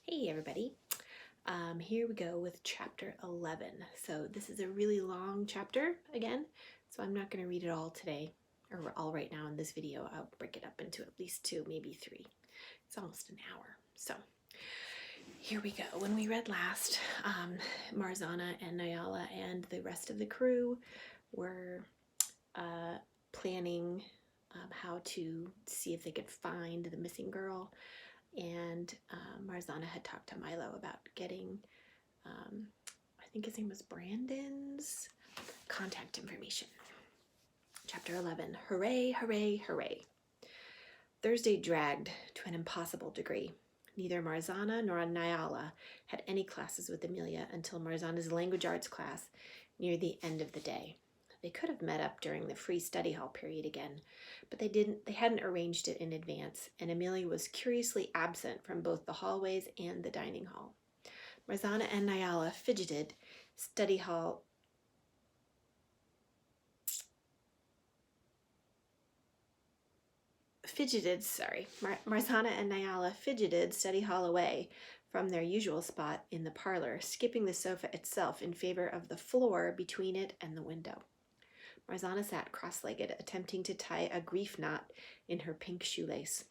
Hey everybody, here we go with chapter 11. So this is a really long chapter again, so I'm not going to read it all today, or all right now in this video. I'll break it up into at least 2, maybe 3. It's almost an hour. So here we go. When we read last, Marzana and Nyala and the rest of the crew were planning how to see if they could find the missing girl. And Marzana had talked to Milo about getting, I think his name was Brandon's, contact information. Chapter 11, Hooray, hooray, hooray. Thursday dragged to an impossible degree. Neither Marzana nor Nyala had any classes with Amelia until Marzana's language arts class near the end of the day. They could have met up during the free study hall period again, but they hadn't arranged it in advance, and Amelia was curiously absent from both the hallways and the dining hall. Marzana and Nyala fidgeted Marzana and Nyala fidgeted study hall away from their usual spot in the parlor, skipping the sofa itself in favor of the floor between it and the window. Marzana sat cross-legged, attempting to tie a grief knot in her pink shoelace.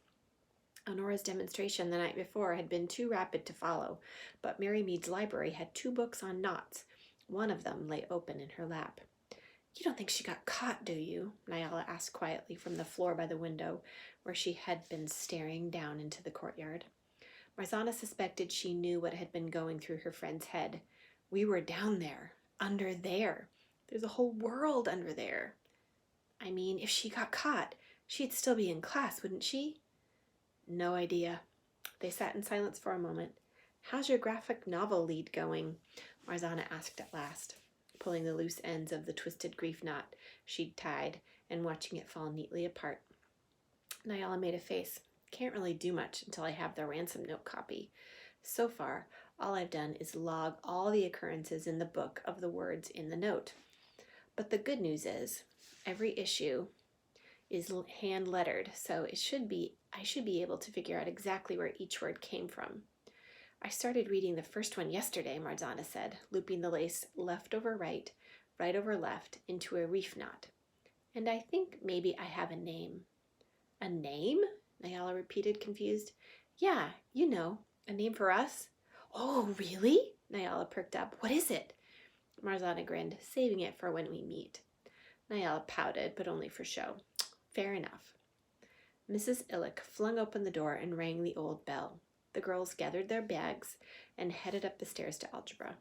Honora's demonstration the night before had been too rapid to follow, but Mary Mead's library had 2 books on knots. One of them lay open in her lap. "You don't think she got caught, do you?" Nyala asked quietly from the floor by the window, where she had been staring down into the courtyard. Marzana suspected she knew what had been going through her friend's head. "We were down there, under there. There's a whole world under there. I mean, if she got caught, she'd still be in class, wouldn't she?" "No idea." They sat in silence for a moment. "How's your graphic novel lead going?" Marzana asked at last, pulling the loose ends of the twisted grief knot she'd tied and watching it fall neatly apart. Nyala made a face. "Can't really do much until I have the ransom note copy. So far, all I've done is log all the occurrences in the book of the words in the note. But the good news is, every issue is hand-lettered, so I should be able to figure out exactly where each word came from." "I started reading the first one yesterday," Marzana said, looping the lace left over right, right over left, into a reef knot. "And I think maybe I have a name." "A name?" Nyala repeated, confused. "Yeah, you know, a name for us." "Oh, really?" Nyala perked up. "What is it?" Marzana grinned. "Saving it for when we meet." Nyala pouted, but only for show. "Fair enough." Mrs. Illick flung open the door and rang the old bell. The girls gathered their bags and headed up the stairs to algebra.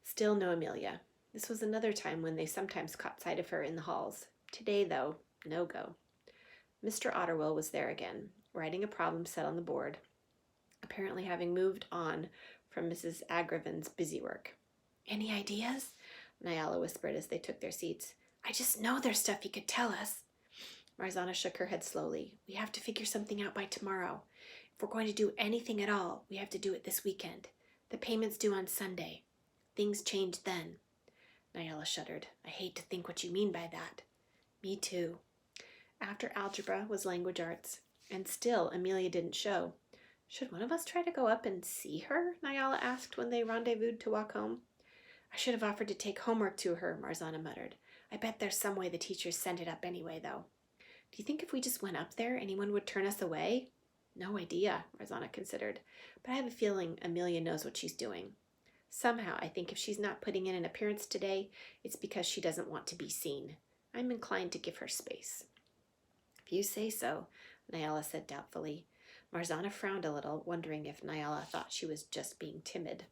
Still no Amelia. This was another time when they sometimes caught sight of her in the halls. Today, though, no go. Mr. Otterwell was there again, writing a problem set on the board, apparently having moved on from Mrs. Agravin's busy work. "Any ideas?" Nyala whispered as they took their seats. "I just know there's stuff he could tell us." Marzana shook her head slowly. "We have to figure something out by tomorrow. If we're going to do anything at all, we have to do it this weekend. The payment's due on Sunday. Things change then." Nyala shuddered. "I hate to think what you mean by that." "Me too." After algebra was language arts, and still Amelia didn't show. "Should one of us try to go up and see her?" Nyala asked when they rendezvoused to walk home. "I should have offered to take homework to her," Marzana muttered. "I bet there's some way the teachers send it up anyway, though." "Do you think if we just went up there, anyone would turn us away?" "No idea," Marzana considered, "but I have a feeling Amelia knows what she's doing. Somehow, I think if she's not putting in an appearance today, it's because she doesn't want to be seen. I'm inclined to give her space." "If you say so," Nyala said doubtfully. Marzana frowned a little, wondering if Nyala thought she was just being timid.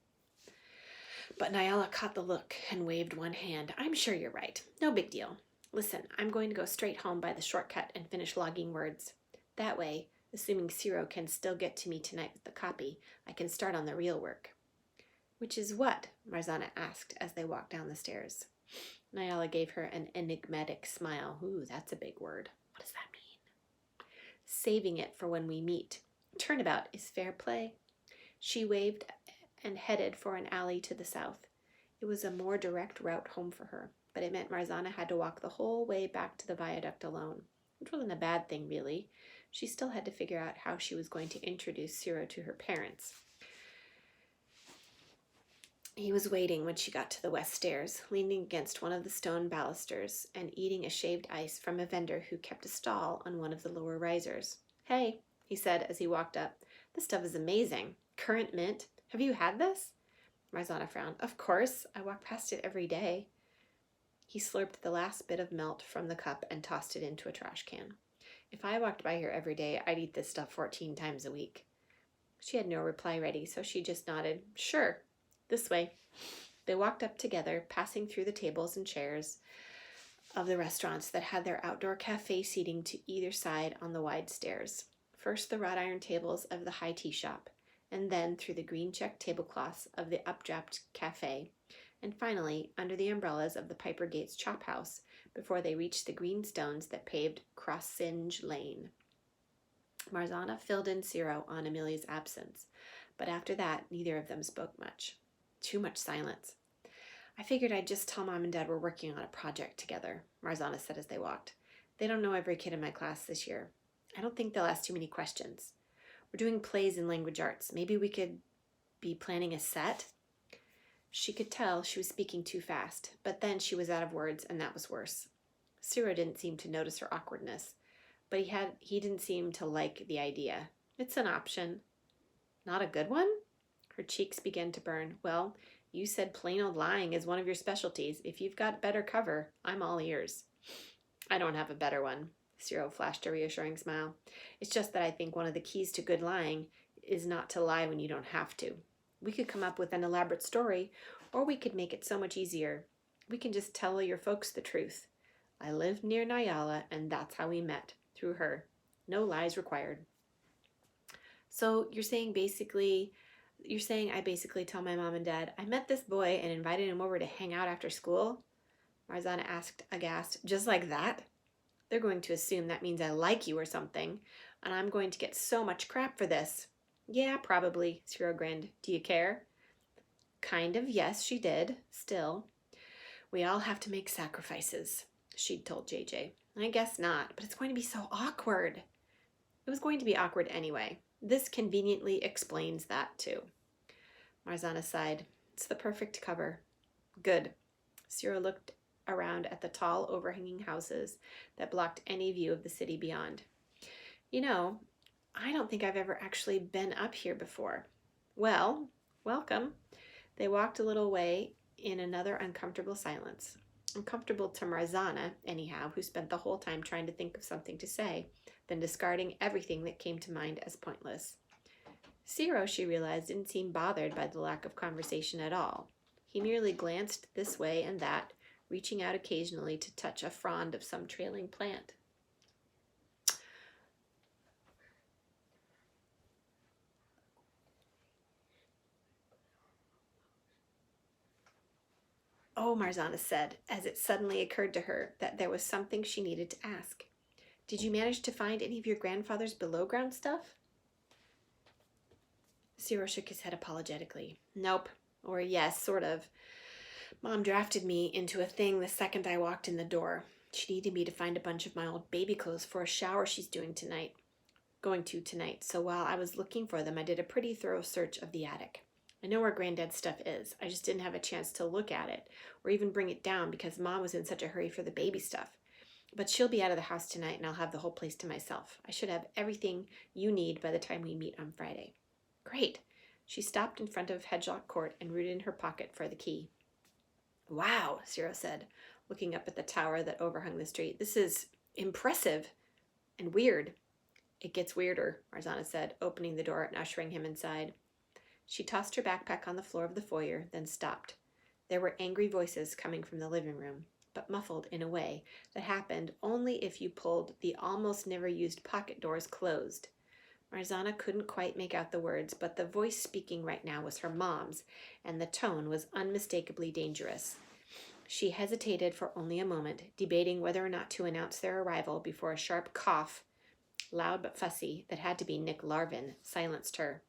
But Nyala caught the look and waved one hand. "I'm sure you're right. No big deal. Listen, I'm going to go straight home by the shortcut and finish logging words. That way, assuming Ciro can still get to me tonight with the copy, I can start on the real work." "Which is what?" Marzana asked as they walked down the stairs. Nyala gave her an enigmatic smile. "Ooh, that's a big word. What does that mean?" "Saving it for when we meet. Turnabout is fair play." She waved and headed for an alley to the south. It was a more direct route home for her, but it meant Marzana had to walk the whole way back to the viaduct alone, which wasn't a bad thing, really. She still had to figure out how she was going to introduce Ciro to her parents. He was waiting when she got to the west stairs, leaning against one of the stone balusters and eating a shaved ice from a vendor who kept a stall on one of the lower risers. "Hey," he said as he walked up. "This stuff is amazing. Currant mint. Have you had this?" Marzana frowned. "Of course. I walk past it every day." He slurped the last bit of melt from the cup and tossed it into a trash can. "If I walked by here every day, I'd eat this stuff 14 times a week." She had no reply ready, so she just nodded. "Sure. This way." They walked up together, passing through the tables and chairs of the restaurants that had their outdoor cafe seating to either side on the wide stairs. First the wrought iron tables of the high tea shop, and then through the green check tablecloths of the updraft cafe, and finally under the umbrellas of the Piper Gates Chop House before they reached the green stones that paved Crossing Lane. Marzana filled in Ciro on Amelia's absence, but after that neither of them spoke much. Too much silence. "I figured I'd just tell Mom and Dad we're working on a project together," Marzana said as they walked. "They don't know every kid in my class this year. I don't think they'll ask too many questions. We're doing plays in language arts. Maybe we could be planning a set?" She could tell she was speaking too fast, but then she was out of words, and that was worse. Ciro didn't seem to notice her awkwardness, but he didn't seem to like the idea. "It's an option." "Not a good one?" Her cheeks began to burn. "Well, you said plain old lying is one of your specialties. If you've got better cover, I'm all ears." "I don't have a better one." Ciro flashed a reassuring smile. "It's just that I think one of the keys to good lying is not to lie when you don't have to. We could come up with an elaborate story, or we could make it so much easier. We can just tell your folks the truth. I lived near Nyala, and that's how we met, through her. No lies required." "So you're saying I basically tell my mom and dad, I met this boy and invited him over to hang out after school?" Marzana asked, aghast. "Just like that? They're going to assume that means I like you or something, and I'm going to get so much crap for this." "Yeah, probably," Ciro grinned. "Do you care?" "Kind of, yes," she did. "Still, we all have to make sacrifices," she'd told JJ. "I guess not, but it's going to be so awkward." It was going to be awkward anyway. This conveniently explains that, too. Marzana sighed. "It's the perfect cover." "Good." Ciro looked around at the tall, overhanging houses that blocked any view of the city beyond. "You know, I don't think I've ever actually been up here before." "Well, welcome." They walked a little way in another uncomfortable silence. Uncomfortable to Marzana, anyhow, who spent the whole time trying to think of something to say, then discarding everything that came to mind as pointless. Ciro, she realized, didn't seem bothered by the lack of conversation at all. He merely glanced this way and that, reaching out occasionally to touch a frond of some trailing plant. "Oh," Marzana said, as it suddenly occurred to her that there was something she needed to ask. "Did you manage to find any of your grandfather's below-ground stuff?" Ciro shook his head apologetically. "Nope. Or yes, sort of. Mom drafted me into a thing the second I walked in the door. She needed me to find a bunch of my old baby clothes for a shower she's going to tonight. So while I was looking for them, I did a pretty thorough search of the attic. I know where Granddad's stuff is. I just didn't have a chance to look at it or even bring it down because Mom was in such a hurry for the baby stuff. But she'll be out of the house tonight and I'll have the whole place to myself. I should have everything you need by the time we meet on Friday." "Great." She stopped in front of Hedgehog Court and rooted in her pocket for the key. "Wow," Ciro said, looking up at the tower that overhung the street. "This is impressive and weird." "It gets weirder," Marzana said, opening the door and ushering him inside. She tossed her backpack on the floor of the foyer, then stopped. There were angry voices coming from the living room, but muffled in a way that happened only if you pulled the almost never-used pocket doors closed. Marzana couldn't quite make out the words, but the voice speaking right now was her mom's, and the tone was unmistakably dangerous. She hesitated for only a moment, debating whether or not to announce their arrival before a sharp cough, loud but fussy, that had to be Nick Larvin, silenced her.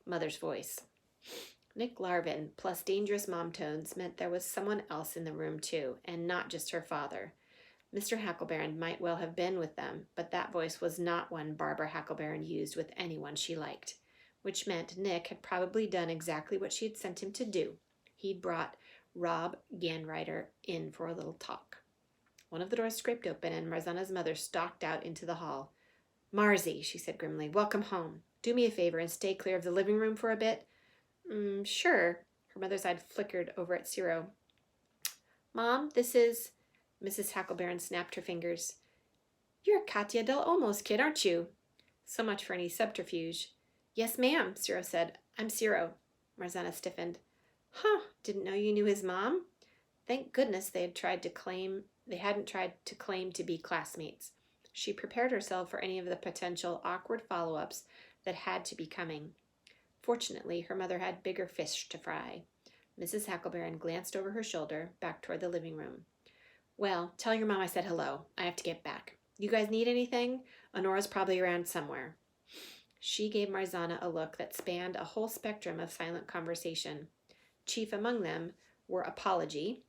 Mother's voice. Nick Larvin plus dangerous mom tones meant there was someone else in the room too, and not just her father. Mr. Hacklebaron might well have been with them, but that voice was not one Barbara Hacklebaron used with anyone she liked. which meant Nick had probably done exactly what she had sent him to do. He'd brought Rob Ganrider in for a little talk. One of the doors scraped open, and Marzana's mother stalked out into the hall. "Marzie," she said grimly, "welcome home. Do me a favor and stay clear of the living room for a bit." Sure." Her mother's eye flickered over at Ciro. "Mom, this is..." Mrs. Hacklebairn snapped her fingers. "You're Katya Del Olmo's kid, aren't you?" So much for any subterfuge. "Yes, ma'am," Ciro said. "I'm Ciro." Marzana stiffened. "Huh, didn't know you knew his mom?" Thank goodness they hadn't tried to claim to be classmates. She prepared herself for any of the potential awkward follow-ups that had to be coming. Fortunately, her mother had bigger fish to fry. Mrs. Hacklebairn glanced over her shoulder, back toward the living room. "Well, tell your mom I said hello. I have to get back. You guys need anything? Honora's probably around somewhere." She gave Marzana a look that spanned a whole spectrum of silent conversation. Chief among them were apology,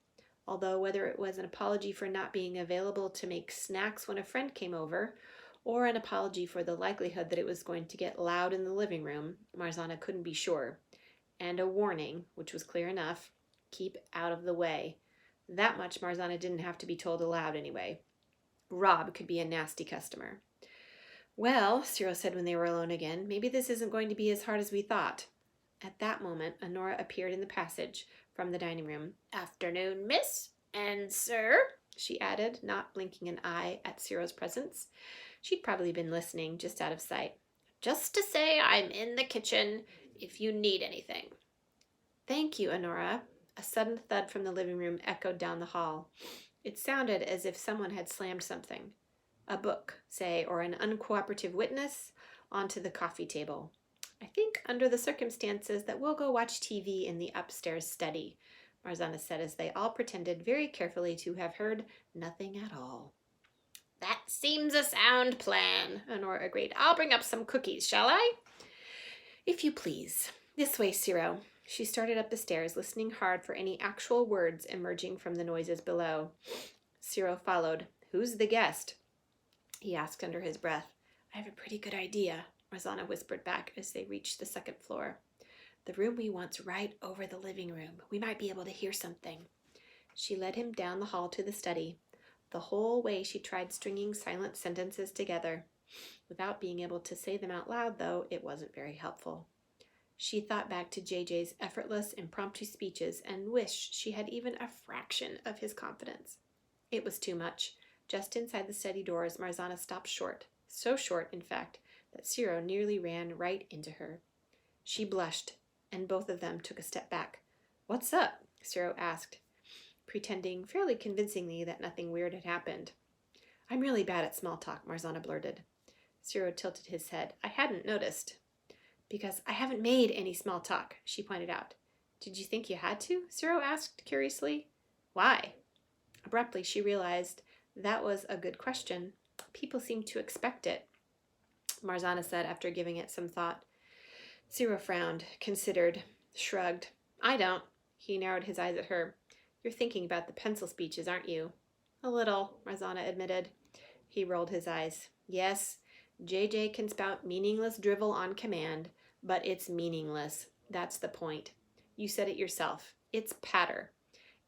although whether it was an apology for not being available to make snacks when a friend came over, or an apology for the likelihood that it was going to get loud in the living room, Marzana couldn't be sure, and a warning, which was clear enough: keep out of the way. That much Marzana didn't have to be told aloud anyway. Rob could be a nasty customer. "Well," Cyril said when they were alone again, "maybe this isn't going to be as hard as we thought." At that moment, Honora appeared in the passage from the dining room. "Afternoon, miss and sir," she added, not blinking an eye at Cyril's presence. She'd probably been listening, just out of sight. "Just to say I'm in the kitchen if you need anything." "Thank you, Honora." A sudden thud from the living room echoed down the hall. It sounded as if someone had slammed something. A book, say, or an uncooperative witness, onto the coffee table. "I think, under the circumstances, that we'll go watch TV in the upstairs study," Marzana said as they all pretended very carefully to have heard nothing at all. "That seems a sound plan," Honora agreed. "I'll bring up some cookies, shall I?" "If you please. This way, Ciro." She started up the stairs, listening hard for any actual words emerging from the noises below. Ciro followed. "Who's the guest?" he asked under his breath. "I have a pretty good idea," Marzana whispered back as they reached the second floor. "The room we want's right over the living room. We might be able to hear something." She led him down the hall to the study. The whole way she tried stringing silent sentences together. Without being able to say them out loud, though, it wasn't very helpful. She thought back to JJ's effortless, impromptu speeches and wished she had even a fraction of his confidence. It was too much. Just inside the study doors, Marzana stopped short. So short, in fact, that Ciro nearly ran right into her. She blushed, and both of them took a step back. "What's up?" Ciro asked, pretending fairly convincingly that nothing weird had happened. "I'm really bad at small talk," Marzana blurted. Ciro tilted his head. "I hadn't noticed." "Because I haven't made any small talk," she pointed out. "Did you think you had to?" Ciro asked curiously. "Why?" Abruptly, she realized that was a good question. People seemed to expect it, Marzana said after giving it some thought. Ciro frowned, considered, shrugged. "I don't." He narrowed his eyes at her. "You're thinking about the pencil speeches, aren't you?" "A little," Marzana admitted. He rolled his eyes. "Yes, JJ can spout meaningless drivel on command, but it's meaningless. That's the point. You said it yourself. It's patter.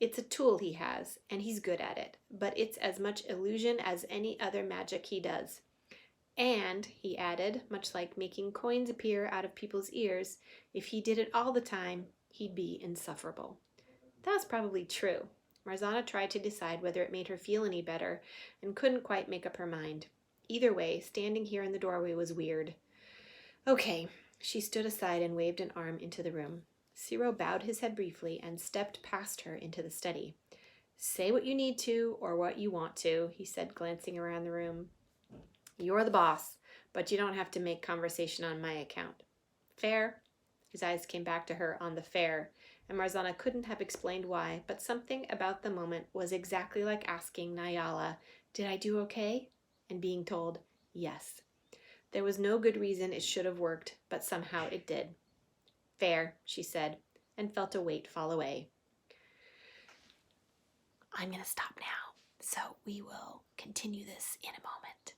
It's a tool he has, and he's good at it, but it's as much illusion as any other magic he does. And," he added, much like making coins appear out of people's ears, "if he did it all the time, he'd be insufferable." That was probably true. Marzana tried to decide whether it made her feel any better, and couldn't quite make up her mind. Either way, standing here in the doorway was weird. "Okay." She stood aside and waved an arm into the room. Ciro bowed his head briefly and stepped past her into the study. "Say what you need to or what you want to," he said, glancing around the room. "You're the boss, but you don't have to make conversation on my account. Fair?" His eyes came back to her on the fair, and Marzana couldn't have explained why, but something about the moment was exactly like asking Nyala, "Did I do okay?" and being told, yes. There was no good reason it should have worked, but somehow it did. "Fair," she said, and felt a weight fall away. I'm going to stop now, so we will continue this in a moment.